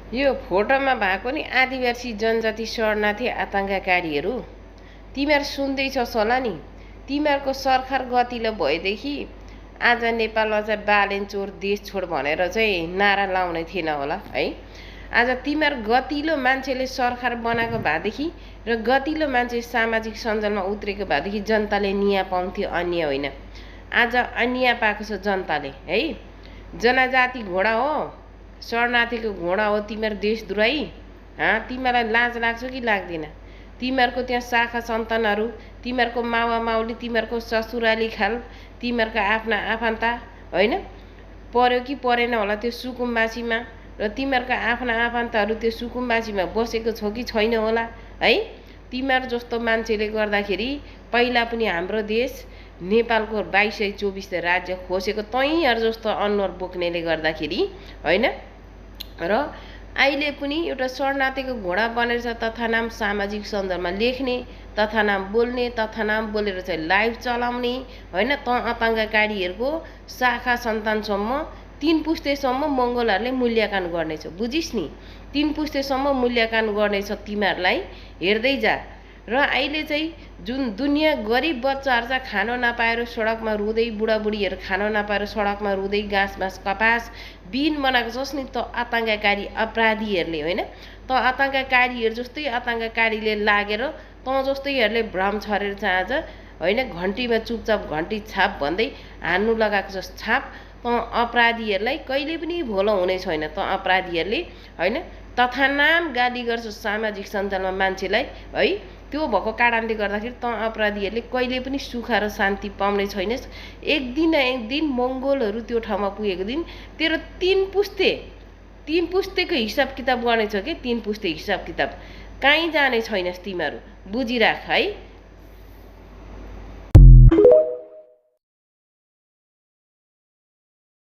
यो फोटोमा भएको नि आदिवासी जनजाति शरणार्थी आतंककारीहरू तिमीहरू सुन्दैछस् होला नि। तिमीहरूको सरकार गतिलो भएदेखि आज नेपालमा चाहिँ बालेन्चोर देश छोड भनेर चाहिँ नारा लाउने थिएन होला है। आज तिमीहरू गतिलो मान्छेले सरकार बनाएको भएदेखि र गतिलो मान्छे सामाजिक सञ्जालमा उत्रेको भएदेखि जनताले न्याय पाउँथ्यो, अन्य होइन। आज अन्याय पाएको छ जनताले है। जनजाति घोडा हो, शरणार्थीको घोडा हो तिमीहरू देशद्रोही। तिमीहरूलाई लाज लाग्छ कि लाग्दैन? तिमीहरूको त्यहाँ शाखा सन्तानहरू, तिमीहरूको मावा माउली, तिमीहरूको ससुराली खाल, तिमीहरूका आफ्ना आफन्ता होइन, पर्यो कि परेन होला त्यो सुकुम्बासीमा, र तिमीहरूका आफ्ना आफन्तहरू त्यो सुकुम्बासीमा बसेको छ कि छैन होला है। तिमीहरू जस्तो मान्छेले गर्दाखेरि पहिला पनि हाम्रो देश नेपालको 2224 राज्य खोसेको तैँहरू जस्तो अनुहार बोक्नेले गर्दाखेरि होइन। र अहिले पनि एउटा शरणार्थीको घोडा बनेर छ, तथा नाम सामाजिक सञ्जालमा लेख्ने, तथा नाम बोल्ने, तथा नाम बोलेर चाहिँ लाइभ चलाउने होइन। आतङ्ककारीहरूको शाखा सन्तानसम्म 3 पुस्तेसम्म मङ्गोलहरूले मूल्याङ्कन गर्नेछ, बुझिस् नि। 3 पुस्तेसम्म मूल्याङ्कन गर्नेछ तिमीहरूलाई, हेर्दै जा। र अहिले चाहिँ जुन दुनियाँ गरिब बच्चाहरू चाहिँ खान नपाएर सडकमा रुँदै, बुढाबुढीहरू खान नपाएर सडकमा रुँदै घाँस बाँस कपास बिन बनाएको छस् नि त आतङ्ककारी अपराधीहरूले होइन। त आतङ्ककारीहरू जस्तै आतङ्ककारीले लागेर त जस्तैहरूले भ्रम छरेर चाहिँ आज होइन घन्टीमा चुपचाप घन्टी छाप भन्दै हान्नु लगाएको छ छाप। त अपराधीहरूलाई कहिले पनि भोलो हुने छैन। त अपराधीहरूले होइन तथा नाम गाली गर्छ सामाजिक सञ्जालमा मान्छेलाई है। त्यो भएको कारणले गर्दाखेरि त अपराधीहरूले कहिले पनि सुख र शान्ति पाउने छैनस्। एक दिन न एक दिन मङ्गोलहरू त्यो ठाउँमा पुगेको दिन तेरो 3 पुस्तेको हिसाब किताब गर्नेछ कि 3 पुस्ते हिसाब किताब कहीँ जाने छैनस् तिमीहरू, बुझिराख है।